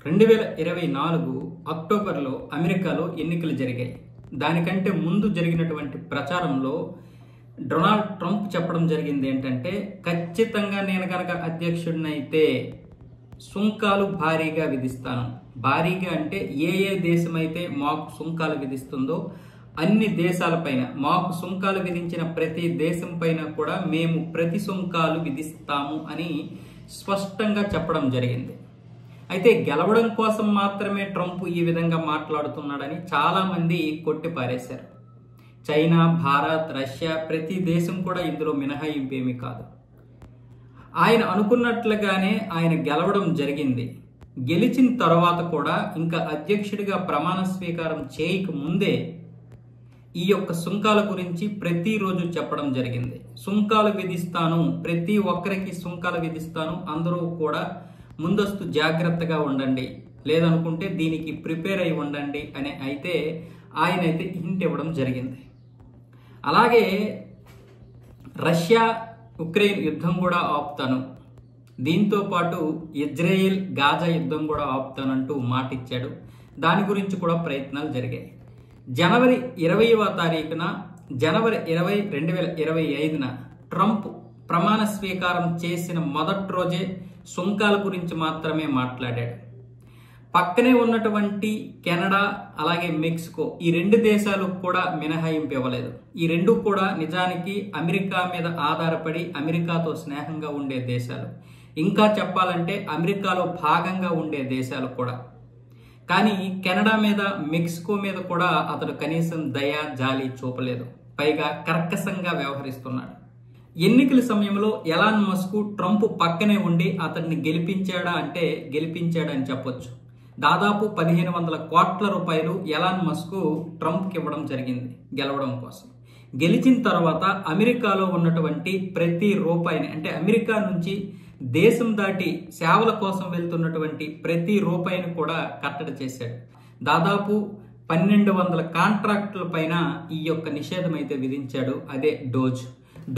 2024 అక్టోబర్లో అమెరికాలో ఎన్నికలు జరిగాయి. దానికంటే ముందు జరిగినటువంటి ప్రచారంలో డొనాల్డ్ ట్రంప్ చెప్పడం జరిగింది ఏంటంటే, ఖచ్చితంగా నేను కనుక అధ్యక్షుడినైతే సుంకాలు భారీగా విధిస్తాను. భారీగా అంటే ఏ దేశమైతే మాకు సుంకాలు విధిస్తుందో అన్ని దేశాలపైన, మాకు సుంకాలు విధించిన ప్రతి దేశం పైన కూడా మేము ప్రతి సుంకాలు విధిస్తాము అని స్పష్టంగా చెప్పడం జరిగింది. అయితే గెలవడం కోసం మాత్రమే ట్రంప్ ఈ విధంగా మాట్లాడుతున్నాడని చాలా మంది కొట్టిపారేశారు. చైనా, భారత్, రష్యా ప్రతి దేశం కూడా ఇందులో మినహాయింపు ఏమీ కాదు. ఆయన అనుకున్నట్లుగానే ఆయన గెలవడం జరిగింది. గెలిచిన తర్వాత కూడా ఇంకా అధ్యక్షుడిగా ప్రమాణ స్వీకారం చేయక ముందే ఈ యొక్క సుంకాల గురించి ప్రతిరోజు చెప్పడం జరిగింది. సుంకాలు విధిస్తాను, ప్రతి ఒక్కరికి సుంకాలు విధిస్తాను, అందరూ కూడా ముందస్తు జాగ్రత్తగా ఉండండి, లేదనుకుంటే దీనికి ప్రిపేర్ అయి ఉండండి అని అయితే ఆయన అయితే హింట్ ఇవ్వడం జరిగింది. అలాగే రష్యా ఉక్రెయిన్ యుద్ధం కూడా ఆపుతాను, దీంతో పాటు ఇజ్రాయెల్ గాజా యుద్ధం కూడా ఆపుతానంటూ మాట ఇచ్చాడు. దాని గురించి కూడా ప్రయత్నాలు జరిగాయి. జనవరి 20వ తారీఖున జనవరి 20, 2025న ట్రంప్ ప్రమాణ స్వీకారం చేసిన మొదటి రోజే సుంకాల గురించి మాత్రమే మాట్లాడాడు. పక్కనే ఉన్నటువంటి కెనడా అలాగే మెక్సికో, ఈ రెండు దేశాలు కూడా మినహాయింపు ఇవ్వలేదు. ఈ రెండు కూడా నిజానికి అమెరికా మీద ఆధారపడి అమెరికాతో స్నేహంగా ఉండే దేశాలు, ఇంకా చెప్పాలంటే అమెరికాలో భాగంగా ఉండే దేశాలు కూడా. కానీ కెనడా మీద, మెక్సికో మీద కూడా అతడు కనీసం దయ జాలి చూపలేదు. పైగా కర్కశంగా వ్యవహరిస్తున్నాడు. ఎన్నికల సమయంలో ఎలాన్ మస్క్ ట్రంప్ పక్కనే ఉండి అతన్ని గెలిపించాడా అంటే గెలిపించాడని చెప్పొచ్చు. దాదాపు 1500 కోట్ల రూపాయలు ఎలాన్ మస్క్ ట్రంప్కి ఇవ్వడం జరిగింది గెలవడం కోసం. గెలిచిన తర్వాత అమెరికాలో ఉన్నటువంటి ప్రతి రూపాయిని, అంటే అమెరికా నుంచి దేశం దాటి సేవల కోసం వెళ్తున్నటువంటి ప్రతి రూపాయిని కూడా కట్టడి చేశాడు. దాదాపు 1200 కాంట్రాక్టుల పైన ఈ యొక్క నిషేధం అయితే విధించాడు. అదే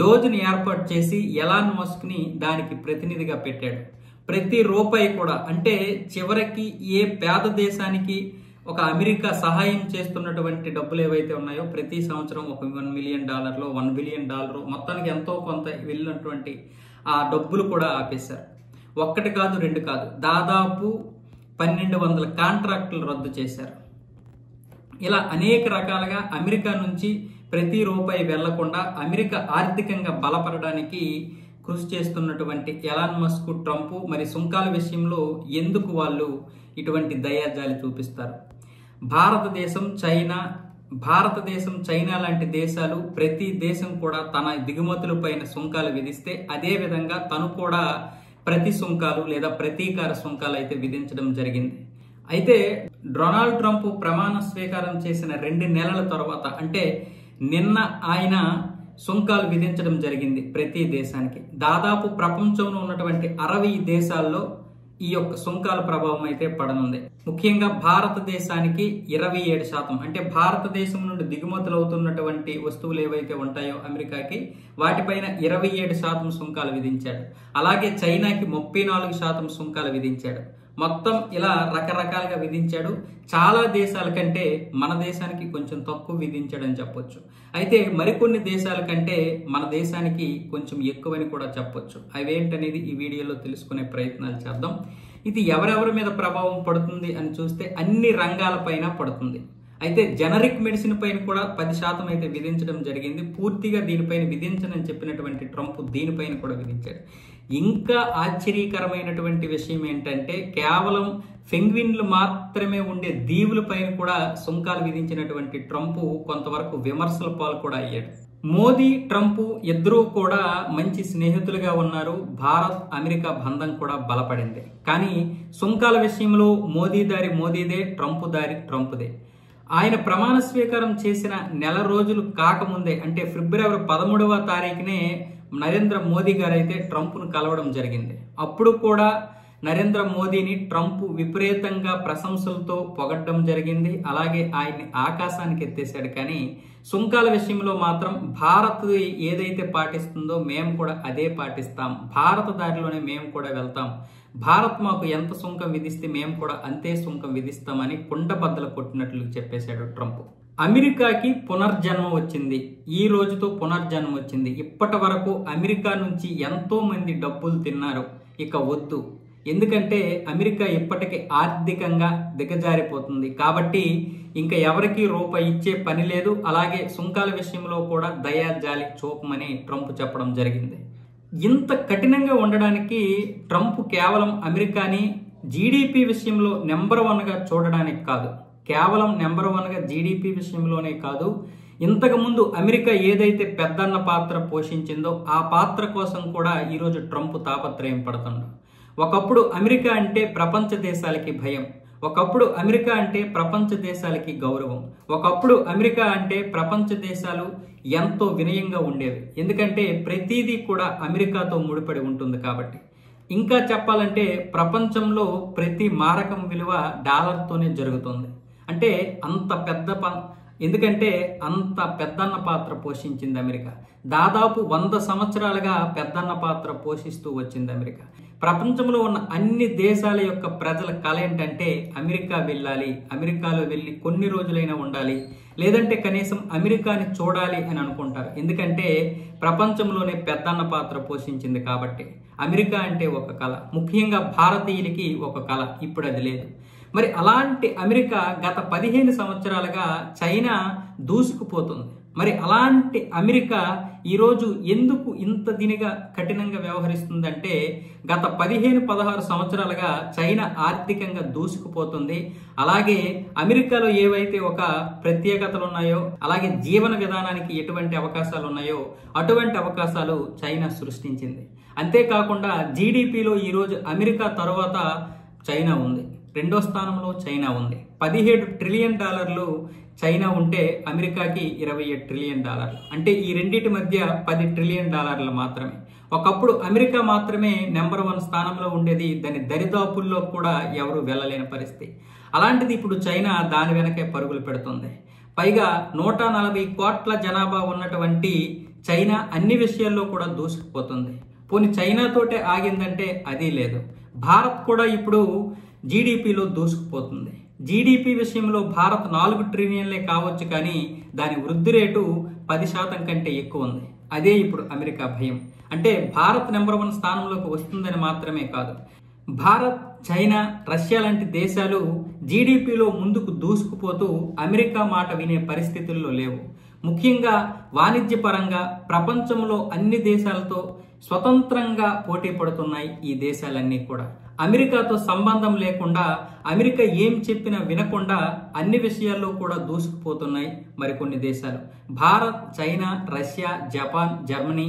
డోజ్ని ఏర్పాటు చేసి ఎలాన్ మస్క్ ని దానికి ప్రతినిధిగా పెట్టాడు. ప్రతి రూపాయి కూడా, అంటే చివరికి ఏ పేద దేశానికి ఒక అమెరికా సహాయం చేస్తున్నటువంటి డబ్బులు ఏవైతే ఉన్నాయో ప్రతి సంవత్సరం ఒక $1 మిలియన్, $1 బిలియన్ మొత్తానికి ఎంతో కొంత వెళ్ళినటువంటి ఆ డబ్బులు కూడా ఆపేశారు. ఒక్కటి కాదు, రెండు కాదు, దాదాపు 1200 కాంట్రాక్టులు రద్దు చేశారు. ఇలా అనేక రకాలుగా అమెరికా నుంచి ప్రతి రూపాయి వెళ్లకుండా అమెరికా ఆర్థికంగా బలపడడానికి కృషి చేస్తున్నటువంటి ఎలాన్ మస్క్, ట్రంప్ మరి సుంకాల విషయంలో ఎందుకు వాళ్ళు ఇటువంటి దయాజాలి చూపిస్తారు? భారతదేశం, చైనా లాంటి దేశాలు ప్రతి దేశం కూడా తన దిగుమతుల పైన సుంకాలు విధిస్తే అదే విధంగా తను కూడా ప్రతి సుంకాలు లేదా ప్రతీకార సుంకాలు అయితే విధించడం జరిగింది. అయితే డొనాల్డ్ ట్రంప్ ప్రమాణ స్వీకారం చేసిన 2 నెలల తర్వాత, అంటే నిన్న ఆయన సుంకాలు విధించడం జరిగింది ప్రతి దేశానికి. దాదాపు ప్రపంచంలో ఉన్నటువంటి 60 దేశాల్లో ఈ యొక్క సుంకాల ప్రభావం అయితే పడనుంది. ముఖ్యంగా భారతదేశానికి 27%, అంటే భారతదేశం నుండి దిగుమతులు అవుతున్నటువంటి వస్తువులు ఏవైతే ఉంటాయో అమెరికాకి, వాటిపైన 27% సుంకాలు విధించాడు. అలాగే చైనాకి 34% సుంకాలు విధించాడు. మొత్తం ఇలా రకరకాలుగా విధించాడు. చాలా దేశాల కంటే మన దేశానికి కొంచెం తక్కువ విధించాడని చెప్పొచ్చు. అయితే మరికొన్ని దేశాల కంటే మన దేశానికి కొంచెం ఎక్కువని కూడా చెప్పొచ్చు. అవేంటనేది ఈ వీడియోలో తెలుసుకునే ప్రయత్నాలు చేద్దాం. ఇది ఎవరెవరి మీద ప్రభావం పడుతుంది అని చూస్తే అన్ని రంగాలపైన పడుతుంది. అయితే జనరిక్ మెడిసిన్ పైన కూడా 10% అయితే విధించడం జరిగింది. పూర్తిగా దీనిపైన విధించనని చెప్పినటువంటి ట్రంప్ దీనిపైన కూడా విధించాడు. ఇంకా ఆశ్చర్యకరమైనటువంటి విషయం ఏంటంటే, కేవలం పెంగ్విన్లు మాత్రమే ఉండే దీవుల పైన కూడా సుంకాలు విధించినటువంటి ట్రంప్ కొంతవరకు విమర్శల పాలు కూడా అయ్యాడు. మోదీ, ట్రంప్ ఇద్దరూ కూడా మంచి స్నేహితులుగా ఉన్నారు. భారత్ అమెరికా బంధం కూడా బలపడింది. కానీ సుంకాల విషయంలో మోదీ దారి మోదీదే, ట్రంప్ దారి ట్రంప్దే. ఆయన ప్రమాణ స్వీకారం చేసిన నెల రోజులు కాకముందే, అంటే ఫిబ్రవరి 13వ తారీఖునే నరేంద్ర మోదీ గారు అయితే ట్రంప్ను కలవడం జరిగింది. అప్పుడు కూడా నరేంద్ర మోదీని ట్రంప్ విపరీతంగా ప్రశంసలతో పొగడ్డం జరిగింది. అలాగే ఆయన్ని ఆకాశానికి ఎత్తేసాడు. కానీ సుంకాల విషయంలో మాత్రం భారత్ ఏదైతే పాటిస్తుందో మేము కూడా అదే పాటిస్తాం, భారత దారిలోనే మేము కూడా వెళ్తాం, భారత్ మాకు ఎంత సుంకం విధిస్తే మేము కూడా అంతే సుంకం విధిస్తామని కుండబద్దలు కొట్టినట్లు చెప్పేశాడు ట్రంప్. అమెరికాకి పునర్జన్మ వచ్చింది, ఈ రోజుతో పునర్జన్మ వచ్చింది. ఇప్పటి వరకు అమెరికా నుంచి ఎంతో మంది డబ్బులు తిన్నారు, ఇక వద్దు. ఎందుకంటే అమెరికా ఇప్పటికే ఆర్థికంగా దిగజారిపోతుంది. కాబట్టి ఇంకా ఎవరికి రూపాయి ఇచ్చే పని లేదు. అలాగే సుంకాల విషయంలో కూడా దయా జాలి చూపమని ట్రంప్ చెప్పడం జరిగింది. ఇంత కఠినంగా ఉండడానికి ట్రంప్ కేవలం అమెరికాని జీడిపి విషయంలో నెంబర్ 1గా చూడడానికి కాదు, కేవలం నెంబర్ 1గా జీడిపి విషయంలోనే కాదు, ఇంతకుముందు అమెరికా ఏదైతే పెద్దన్న పాత్ర పోషించిందో ఆ పాత్ర కోసం కూడా ఈరోజు ట్రంప్ తాపత్రయం పడుతున్నాడు. ఒకప్పుడు అమెరికా అంటే ప్రపంచ దేశాలకి భయం, ఒకప్పుడు అమెరికా అంటే ప్రపంచ దేశాలకి గౌరవం, ఒకప్పుడు అమెరికా అంటే ప్రపంచ దేశాలు ఎంతో వినయంగా ఉండేవి. ఎందుకంటే ప్రతిదీ కూడా అమెరికాతో ముడిపడి ఉంటుంది కాబట్టి. ఇంకా చెప్పాలంటే ప్రపంచంలో ప్రతి మారకం విలువ డాలర్తోనే జరుగుతుంది. అంటే అంత ఎందుకంటే అంత పెద్దన్న పాత్ర పోషించింది అమెరికా. దాదాపు 100 సంవత్సరాలుగా పెద్దన్న పాత్ర పోషిస్తూ వచ్చింది అమెరికా. ప్రపంచంలో ఉన్న అన్ని దేశాల యొక్క ప్రజల కల ఏంటంటే అమెరికా వెళ్ళాలి, అమెరికాలో వెళ్ళి కొన్ని రోజులైనా ఉండాలి, లేదంటే కనీసం అమెరికాని చూడాలి అని అనుకుంటారు. ఎందుకంటే ప్రపంచంలోనే పెద్దన్న పాత్ర పోషించింది కాబట్టి. అమెరికా అంటే ఒక కళ, ముఖ్యంగా భారతీయులకి ఒక కళ. ఇప్పుడు అది లేదు. మరి అలాంటి అమెరికా గత 15 సంవత్సరాలుగా చైనా దూసుకుపోతుంది. మరి అలాంటి అమెరికా ఈరోజు ఎందుకు ఇంత కఠినంగా వ్యవహరిస్తుందంటే గత 15-16 సంవత్సరాలుగా చైనా ఆర్థికంగా దూసుకుపోతుంది. అలాగే అమెరికాలో ఏవైతే ఒక ప్రత్యేకతలు ఉన్నాయో, అలాగే జీవన విధానానికి ఎటువంటి అవకాశాలు ఉన్నాయో అటువంటి అవకాశాలు చైనా సృష్టించింది. అంతేకాకుండా జీడిపిలో ఈరోజు అమెరికా తర్వాత చైనా ఉంది, 2వ స్థానంలో చైనా ఉంది. $17 ట్రిలియన్ చైనా ఉంటే అమెరికాకి $27 ట్రిలియన్. అంటే ఈ రెండింటి మధ్య $10 ట్రిలియన్ మాత్రమే. ఒకప్పుడు అమెరికా మాత్రమే నెంబర్ 1 స్థానంలో ఉండేది, దాని దరిదాపుల్లో కూడా ఎవరు వెళ్ళలేని పరిస్థితి. అలాంటిది ఇప్పుడు చైనా దాని వెనకే పరుగులు పెడుతుంది. పైగా 140 కోట్ల జనాభా ఉన్నటువంటి చైనా అన్ని విషయాల్లో కూడా దూసుకుపోతుంది. పోనీ చైనాతోటే ఆగిందంటే అది లేదు. భారత్ కూడా ఇప్పుడు జీడిపిలో దూసుకుపోతుంది. జీడిపి విషయంలో భారత్ 4 ట్రిలియన్లే కావచ్చు, కానీ దాని వృద్ధి రేటు 10% కంటే ఎక్కువ ఉంది. అదే ఇప్పుడు అమెరికా భయం. అంటే భారత్ నెంబర్ 1 స్థానంలోకి వస్తుందని మాత్రమే కాదు, భారత్, చైనా, రష్యా లాంటి దేశాలు జీడిపిలో ముందుకు దూసుకుపోతూ అమెరికా మాట వినే పరిస్థితుల్లో లేవు. ముఖ్యంగా వాణిజ్యపరంగా ప్రపంచంలో అన్ని దేశాలతో స్వతంత్రంగా పోటీ పడుతున్నాయి ఈ దేశాలన్నీ కూడా. అమెరికాతో సంబంధం లేకుండా, అమెరికా ఏం చెప్పినా వినకుండా అన్ని విషయాల్లో కూడా దూసుకుపోతున్నాయి మరికొన్ని దేశాలు. Bharat, China, Russia, Japan, Germany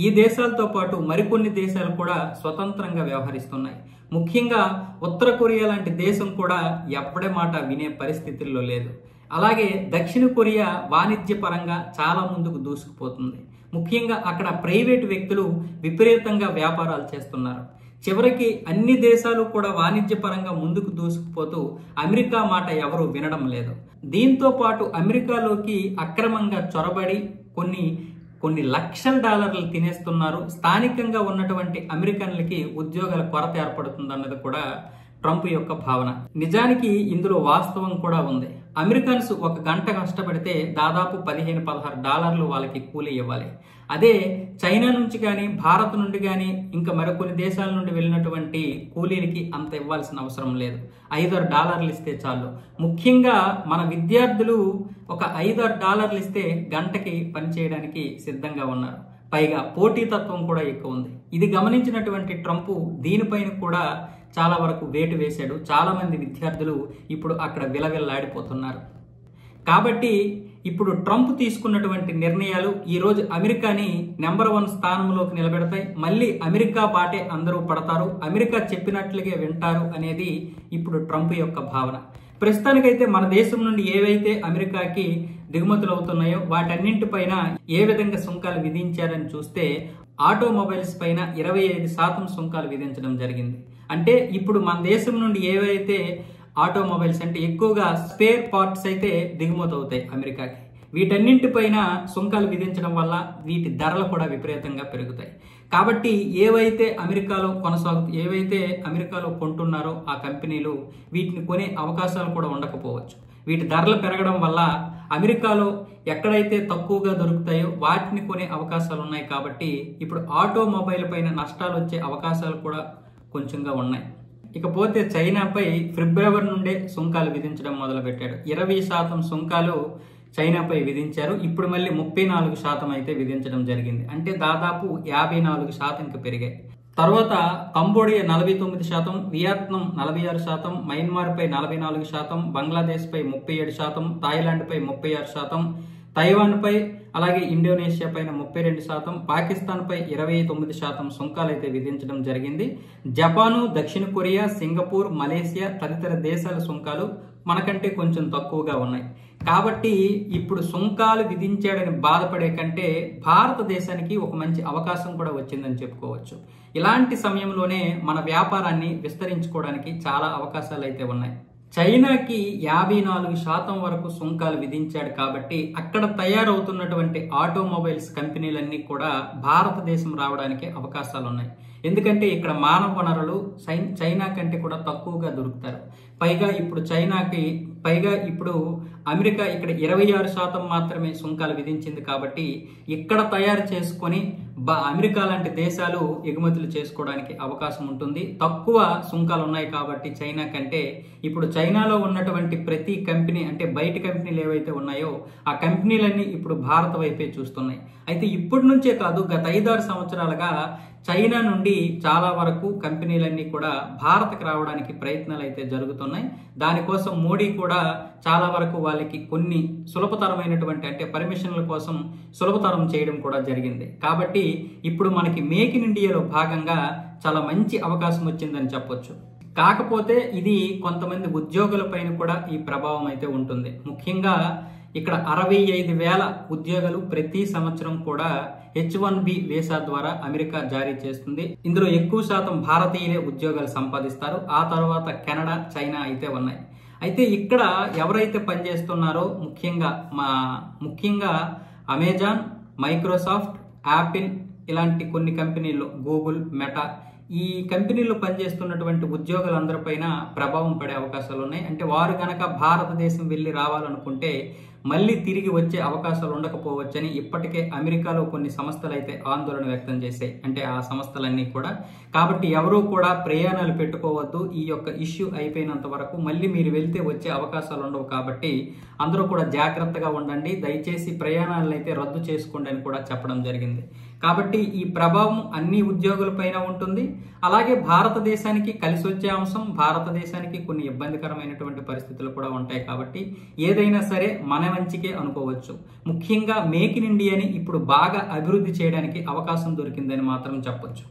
ఈ దేశాలతో పాటు మరికొన్ని దేశాలు కూడా స్వతంత్రంగా వ్యవహరిస్తున్నాయి. ముఖ్యంగా ఉత్తర కొరియా లాంటి దేశం కూడా ఎప్పటి మాట వినే పరిస్థితుల్లో లేదు. అలాగే దక్షిణ కొరియా వాణిజ్య పరంగా చాలా ముందుకు దూసుకుపోతుంది. ముఖ్యంగా అక్కడ ప్రైవేటు వ్యక్తులు విపరీతంగా వ్యాపారాలు చేస్తున్నారు. చివరికి అన్ని దేశాలు కూడా వాణిజ్య పరంగా ముందుకు దూసుకుపోతూ అమెరికా మాట ఎవరు వినడం లేదు. దీంతో పాటు అమెరికాలోకి అక్రమంగా చొరబడి కొన్ని లక్షల డాలర్లు తినేస్తున్నారు. స్థానికంగా ఉన్నటువంటి అమెరికన్లకి ఉద్యోగాల కొరత ఏర్పడుతుందన్నది కూడా ట్రంప్ యొక్క భావన. నిజానికి ఇందులో వాస్తవం కూడా ఉంది. అమెరికన్స్ 1 గంట కష్టపడితే దాదాపు $15-16 వాళ్ళకి కూలీ ఇవ్వాలి. అదే చైనా నుంచి కానీ, భారత్ నుండి కానీ, ఇంకా మరికొన్ని దేశాల నుండి వెళ్ళినటువంటి కూలీలకి అంత ఇవ్వాల్సిన అవసరం లేదు. $5-6 ఇస్తే చాలు. ముఖ్యంగా మన విద్యార్థులు ఒక $5-6 ఇస్తే గంటకి పనిచేయడానికి సిద్ధంగా ఉన్నారు. పైగా పోటీతత్వం కూడా ఎక్కువ ఉంది. ఇది గమనించినటువంటి ట్రంప్ దీనిపైన కూడా చాలా వరకు వేటు వేశాడు. చాలా మంది విద్యార్థులు ఇప్పుడు అక్కడ విలవిల్లాడిపోతున్నారు. కాబట్టి ఇప్పుడు ట్రంప్ తీసుకున్నటువంటి నిర్ణయాలు ఈరోజు అమెరికాని నెంబర్ 1 స్థానంలోకి నిలబెడతాయి. మళ్ళీ అమెరికా బాటే అందరూ పడతారు, అమెరికా చెప్పినట్లుగా వింటారు అనేది ఇప్పుడు ట్రంప్ యొక్క భావన. ప్రస్తుతానికైతే మన దేశం నుండి ఏవైతే అమెరికాకి దిగుమతులు అవుతున్నాయో వాటన్నింటిపైన ఏ విధంగా సుంకాలు విధించారని చూస్తే ఆటోమొబైల్స్ పైన 25% సుంకాలు విధించడం జరిగింది. అంటే ఇప్పుడు మన దేశం నుండి ఏవైతే ఆటోమొబైల్స్ అంటే ఎక్కువగా స్పేర్ పార్ట్స్ అయితే దిగుమతి అవుతాయి అమెరికాకి, వీటన్నింటిపైన సుంకాలు విధించడం వల్ల వీటి ధరలు కూడా విపరీతంగా పెరుగుతాయి. కాబట్టి ఏవైతే అమెరికాలో కొంటున్నారో ఆ కంపెనీలు వీటిని కొనే అవకాశాలు కూడా ఉండకపోవచ్చు. వీటి ధరలు పెరగడం వల్ల అమెరికాలో ఎక్కడైతే తక్కువగా దొరుకుతాయో వాటిని కొనే అవకాశాలు ఉన్నాయి. కాబట్టి ఇప్పుడు ఆటోమొబైల్ పైన నష్టాలు వచ్చే అవకాశాలు కూడా కొంచెంగా ఉన్నాయి. ఇకపోతే చైనాపై ఫిబ్రవరి నుండే సుంకాలు విధించడం మొదలుపెట్టాడు. 20% సుంకాలు చైనాపై విధించారు. ఇప్పుడు మళ్ళీ 34% అయితే విధించడం జరిగింది. అంటే దాదాపు 54% పెరిగాయి. తర్వాత కంబోడియా 49%, వియత్నాం 46%, మయన్మార్ పై 44%, బంగ్లాదేశ్ పై 37%, థాయిలాండ్ పై 36%, తైవాన్ పై అలాగే ఇండోనేషియా పైన 32%, పాకిస్తాన్ పై 29% సుంకాలు అయితే విధించడం జరిగింది. జపాను, దక్షిణ కొరియా, సింగపూర్, మలేసియా తదితర దేశాల సుంకాలు మనకంటే కొంచెం తక్కువగా ఉన్నాయి. కాబట్టి ఇప్పుడు సుంకాలు విధించాడని బాధపడే కంటే భారతదేశానికి ఒక మంచి అవకాశం కూడా వచ్చిందని చెప్పుకోవచ్చు. ఇలాంటి సమయంలోనే మన వ్యాపారాన్ని విస్తరించుకోవడానికి చాలా అవకాశాలు అయితే ఉన్నాయి. చైనాకి 54% వరకు సుంకాలు విధించాడు. కాబట్టి అక్కడ తయారవుతున్నటువంటి ఆటోమొబైల్స్ కంపెనీలన్నీ కూడా భారతదేశం రావడానికి అవకాశాలు ఉన్నాయి. ఎందుకంటే ఇక్కడ మానవ వనరులు చైనా కంటే కూడా తక్కువగా దొరుకుతారు. పైగా ఇప్పుడు అమెరికా ఇక్కడ 26% మాత్రమే సుంకాలు విధించింది. కాబట్టి ఇక్కడ తయారు చేసుకొని అమెరికా లాంటి దేశాలు ఎగుమతులు చేసుకోవడానికి అవకాశం ఉంటుంది. తక్కువ సుంకాలు ఉన్నాయి కాబట్టి చైనా కంటే ఇప్పుడు చైనాలో ఉన్నటువంటి ప్రతి కంపెనీ అంటే బయట కంపెనీలు ఏవైతే ఉన్నాయో ఆ కంపెనీలన్నీ ఇప్పుడు భారత వైపే చూస్తున్నాయి. అయితే ఇప్పటి నుంచే కాదు, గత 5-6 సంవత్సరాలుగా చైనా నుండి చాలా వరకు కంపెనీలన్నీ కూడా భారత్కి రావడానికి ప్రయత్నాలు అయితే జరుగుతున్నాయి. దానికోసం మోడీ కూడా చాలా వరకు వాళ్ళకి కొన్ని సులభతరమైనటువంటి అంటే పర్మిషన్ల కోసం సులభతరం చేయడం కూడా జరిగింది. కాబట్టి ఇప్పుడు మనకి మేక్ ఇన్ ఇండియాలో భాగంగా చాలా మంచి అవకాశం వచ్చిందని చెప్పొచ్చు. కాకపోతే ఇది కొంతమంది ఉద్యోగుల పైన కూడా ఈ ప్రభావం అయితే ఉంటుంది. ముఖ్యంగా ఇక్కడ 65,000 ఉద్యోగాలు ప్రతి సంవత్సరం కూడా H1B వీసా ద్వారా అమెరికా జారీ చేస్తుంది. ఇందులో ఎక్కువ శాతం భారతీయులే ఉద్యోగాలు సంపాదిస్తారు. ఆ తర్వాత కెనడా, చైనా అయితే ఉన్నాయి. అయితే ఇక్కడ ఎవరైతే పనిచేస్తున్నారో ముఖ్యంగా అమెజాన్, మైక్రోసాఫ్ట్, యాపిల్ ఇలాంటి కొన్ని కంపెనీల్లో, గూగుల్, మెటా ఈ కంపెనీల్లో పనిచేస్తున్నటువంటి ఉద్యోగులందరిపైన ప్రభావం పడే అవకాశాలు ఉన్నాయి. అంటే వారు కనుక భారతదేశం వెళ్ళి రావాలనుకుంటే మళ్ళీ తిరిగి వచ్చే అవకాశాలు ఉండకపోవచ్చని ఇప్పటికే అమెరికాలో కొన్ని సంస్థలు అయితే ఆందోళన వ్యక్తం చేశాయి. అంటే ఆ సంస్థలన్నీ కూడా. కాబట్టి ఎవరూ కూడా ప్రయాణాలు పెట్టుకోవద్దు. ఈ యొక్క ఇష్యూ అయిపోయినంత వరకు మళ్ళీ మీరు వెళ్తే వచ్చే అవకాశాలు ఉండవు. కాబట్టి అందరూ కూడా జాగ్రత్తగా ఉండండి. దయచేసి ప్రయాణాలను అయితే రద్దు చేసుకోండి అని కూడా చెప్పడం జరిగింది. కాబట్టి ఈ ప్రభావం అన్ని ఉద్యోగులపైన ఉంటుంది. అలాగే భారతదేశానికి కలిసి వచ్చే అంశం, భారతదేశానికి కొన్ని ఇబ్బందికరమైనటువంటి పరిస్థితులు కూడా ఉంటాయి. కాబట్టి ఏదైనా సరే మన మంచికే అనుకోవచ్చు. ముఖ్యంగా మేక్ ఇన్ ఇండియాని ఇప్పుడు బాగా అభివృద్ధి చేయడానికి అవకాశం దొరికిందని మాత్రం చెప్పొచ్చు.